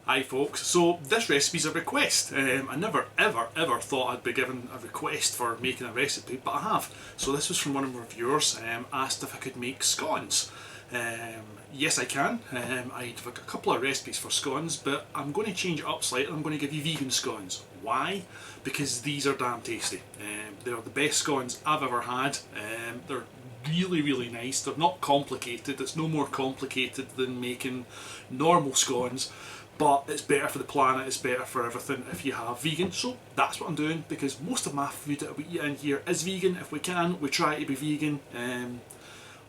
Hi folks, so this recipe's a request. I never ever thought I'd be given a request for making a recipe, but I have. So this was from one of my viewers, asked if I could make scones. Yes I can. I've got a couple of recipes for scones, but I'm going to change it up slightly. I'm going to give you vegan scones. Why? Because these are damn tasty. They're the best scones I've ever had. They're really nice. They're not complicated. It's no more complicated than making normal scones, but it's better for the planet, it's better for everything if you have vegan. So that's what I'm doing, because most of my food that we eat in here is vegan. If we can, we try to be vegan.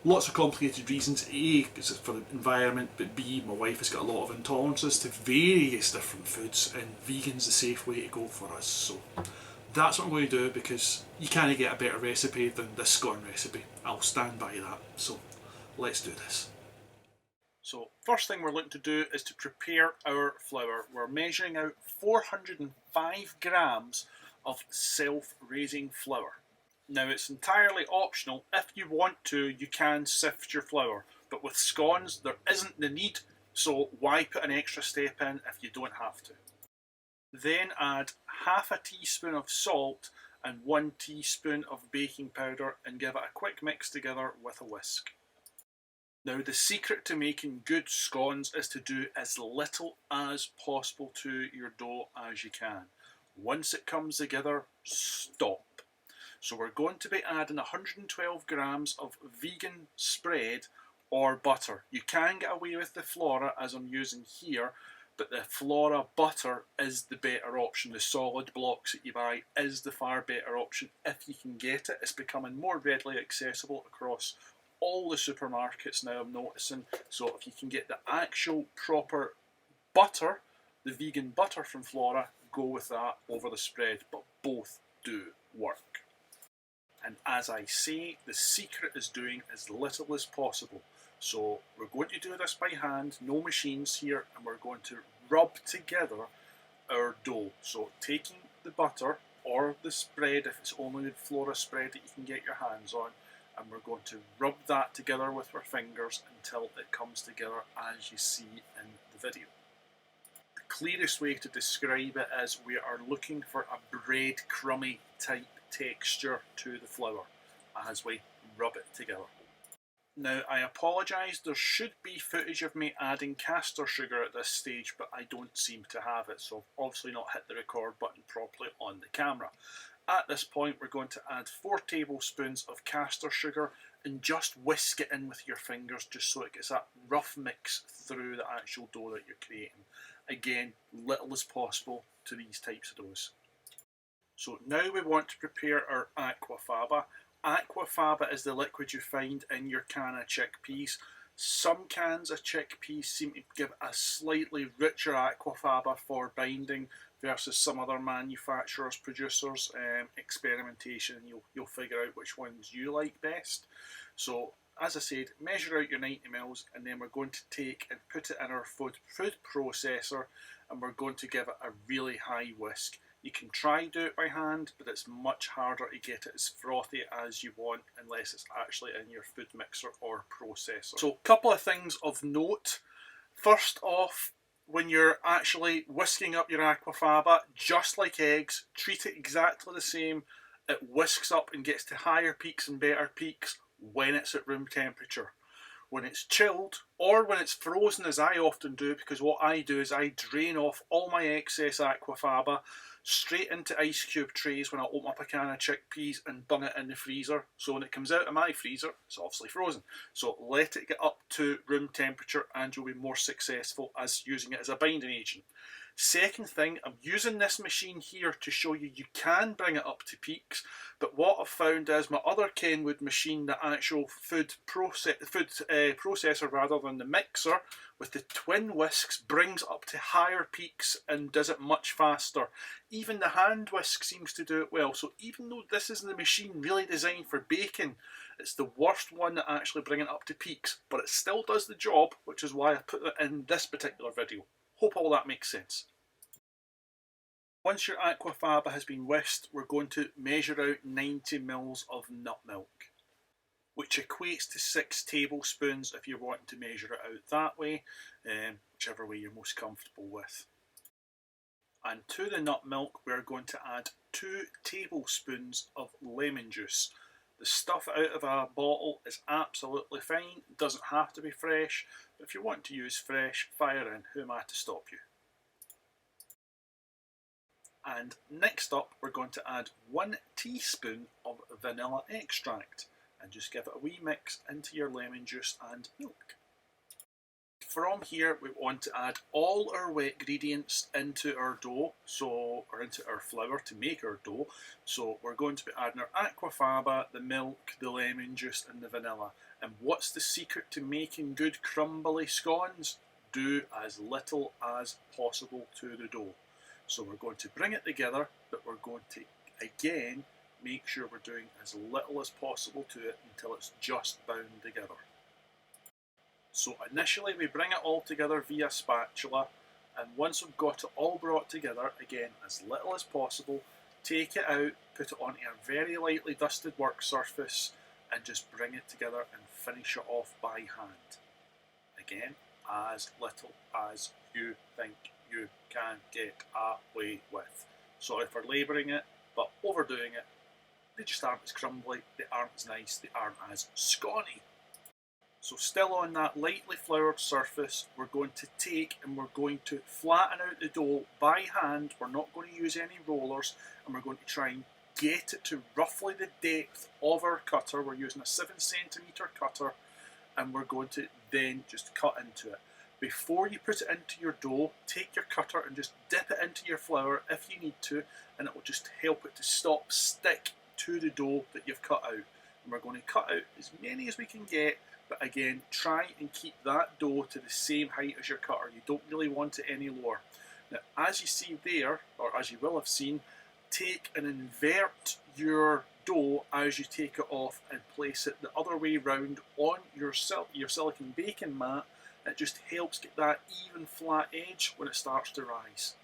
Lots of complicated reasons. A, because it's for the environment, but B, my wife has got a lot of intolerances to various different foods, and vegan's the safe way to go for us. So that's what I'm going to do, because you can't get a better recipe than this scone recipe. I'll stand by that. So let's do this. So first thing we're looking to do is to prepare our flour. We're measuring out 405 grams of self-raising flour. Now it's entirely optional. If you want to, you can sift your flour, but with scones there isn't the need, so why put an extra step in if you don't have to? Then add half a teaspoon of salt and 1 teaspoon of baking powder and give it a quick mix together with a whisk. Now the secret to making good scones is to do as little as possible to your dough as you can. Once it comes together, stop. So we're going to be adding 112 grams of vegan spread or butter. You can get away with the Flora as I'm using here, but the Flora butter is the better option. The solid blocks that you buy is the far better option if you can get it. It's becoming more readily accessible across all the supermarkets now, I'm noticing. So if you can get the actual proper butter, the vegan butter from Flora, go with that over the spread, but both do work. And as I say, the secret is doing as little as possible. So we're going to do this by hand, no machines here, and we're going to rub together our dough. So taking the butter or the spread, if it's only the Flora spread that you can get your hands on, and we're going to rub that together with our fingers until it comes together as you see in the video. The clearest way to describe it is we are looking for a breadcrumby type texture to the flour as we rub it together. Now I apologise, there should be footage of me adding castor sugar at this stage, but I don't seem to have it, so I've obviously not hit the record button properly on the camera. At this point we're going to add 4 tablespoons of castor sugar and just whisk it in with your fingers just so it gets that rough mix through the actual dough that you're creating. Again, little as possible to these types of doughs. So now we want to prepare our Aquafaba. Aquafaba is the liquid you find in your can of chickpeas. Some cans of chickpeas seem to give a slightly richer Aquafaba for binding versus some other manufacturers, producers. Experimentation, you'll figure out which ones you like best. So as I said, measure out your 90 mils, and then we're going to take and put it in our food processor, and we're going to give it a really high whisk. You can try and do it by hand, but it's much harder to get it as frothy as you want unless it's actually in your food mixer or processor. So a couple of things of note. First off, when you're actually whisking up your Aquafaba, just like eggs, treat it exactly the same. It whisks up and gets to higher peaks and better peaks when it's at room temperature. When it's chilled, or when it's frozen, as I often do, because what I do is I drain off all my excess Aquafaba straight into ice cube trays when I open up a can of chickpeas and bung it in the freezer. So when it comes out of my freezer, it's obviously frozen. So let it get up to room temperature and you'll be more successful as using it as a binding agent. Second thing, I'm using this machine here to show you can bring it up to peaks, but what I've found is my other Kenwood machine, the actual food processor rather than the mixer, with the twin whisks, brings up to higher peaks and does it much faster. Even the hand whisk seems to do it well, so even though this isn't the machine really designed for baking, it's the worst one that actually bring it up to peaks, but it still does the job, which is why I put it in this particular video. Hope all that makes sense. Once your Aquafaba has been whisked, we're going to measure out 90 mils of nut milk, which equates to 6 tablespoons if you're wanting to measure it out that way. whichever way you're most comfortable with. And to the nut milk we're going to add 2 tablespoons of lemon juice. The stuff out of a bottle is absolutely fine, it doesn't have to be fresh, but if you want to use fresh, fire in, who am I to stop you? And next up we're going to add 1 teaspoon of vanilla extract and just give it a wee mix into your lemon juice and milk. From here we want to add all our wet ingredients into our dough, or into our flour to make our dough. So we're going to be adding our aquafaba, the milk, the lemon juice and the vanilla. And what's the secret to making good crumbly scones? Do as little as possible to the dough. So we're going to bring it together, but we're going to again make sure we're doing as little as possible to it until it's just bound together. So initially we bring it all together via spatula, and once we've got it all brought together, again as little as possible, take it out, put it onto a very lightly dusted work surface and just bring it together and finish it off by hand. Again, as little as you think you can get away with. Sorry for labouring it, but overdoing it. They just aren't as crumbly, they aren't as nice, they aren't as scony. So still on that lightly floured surface, we're going to take and we're going to flatten out the dough by hand. We're not going to use any rollers, and we're going to try and get it to roughly the depth of our cutter. We're using a 7cm cutter, and we're going to then just cut into it. Before you put it into your dough, take your cutter and just dip it into your flour if you need to, and it will just help it to stop stick to the dough that you've cut out. And we're going to cut out as many as we can get, but again, try and keep that dough to the same height as your cutter. You don't really want it any lower. Now, as you see there, or as you will have seen, take and invert your dough as you take it off and place it the other way round on your silicone baking mat. It just helps get that even flat edge when it starts to rise.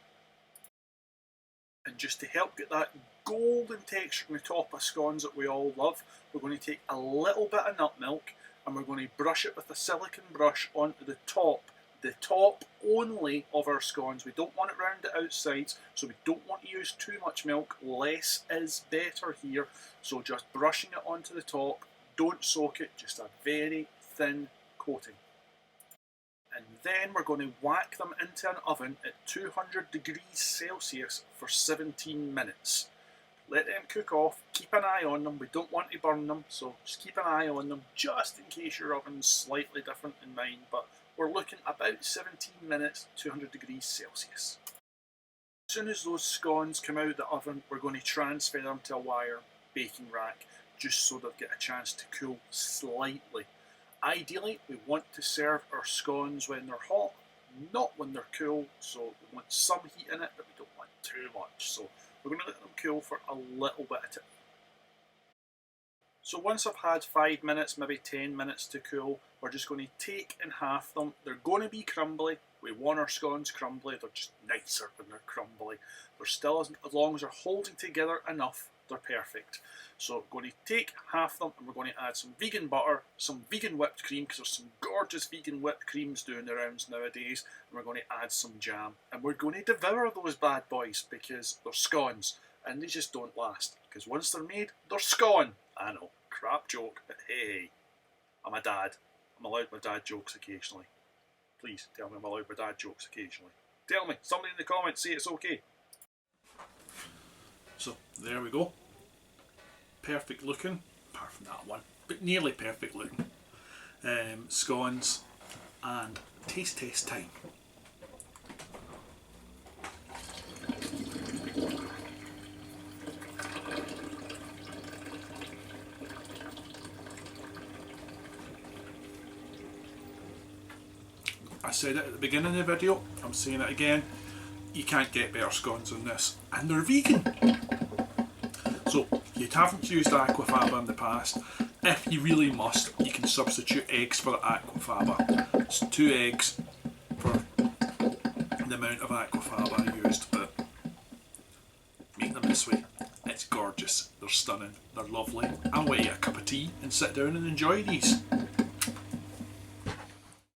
And just to help get that golden texture on the top of scones that we all love, we're going to take a little bit of nut milk and we're going to brush it with a silicone brush onto the top only of our scones. We don't want it round the outsides, so we don't want to use too much milk. Less is better here, so just brushing it onto the top, don't soak it, just a very thin coating. And then we're going to whack them into an oven at 200 degrees Celsius for 17 minutes. Let them cook off, keep an eye on them, we don't want to burn them, so just keep an eye on them just in case your oven's slightly different than mine, but we're looking about 17 minutes, 200 degrees Celsius. As soon as those scones come out of the oven, we're going to transfer them to a wire baking rack, just so they'll get a chance to cool slightly. Ideally, we want to serve our scones when they're hot, not when they're cool, so we want some heat in it, but we don't want too much. So we're going to let them cool for a little bit at a time. So once I've had 5 minutes, maybe 10 minutes to cool, we're just going to take and half them. They're going to be crumbly. We want our scones crumbly. They're just nicer when they're crumbly. They're still, as long as they're holding together enough, they're perfect. So we're going to take half them and we're going to add some vegan butter, some vegan whipped cream, because there's some gorgeous vegan whipped creams doing the rounds nowadays, and we're going to add some jam. And we're going to devour those bad boys because they're scones and they just don't last. Because once they're made, they're scone. I know, crap joke, but hey, I'm a dad. I'm allowed my dad jokes occasionally. Please tell me I'm allowed my dad jokes occasionally. Tell me, somebody in the comments say it's okay. So there we go. Perfect looking, apart from that one, but nearly perfect looking. Scones, and taste test time. I said it at the beginning of the video, I'm saying it again, you can't get better scones than this, and they're vegan. So if you haven't used Aquafaba in the past, if you really must, you can substitute eggs for the Aquafaba. It's 2 eggs for the amount of Aquafaba I used, but make them this way. It's gorgeous, they're stunning, they're lovely. I'll get you a cup of tea and sit down and enjoy these.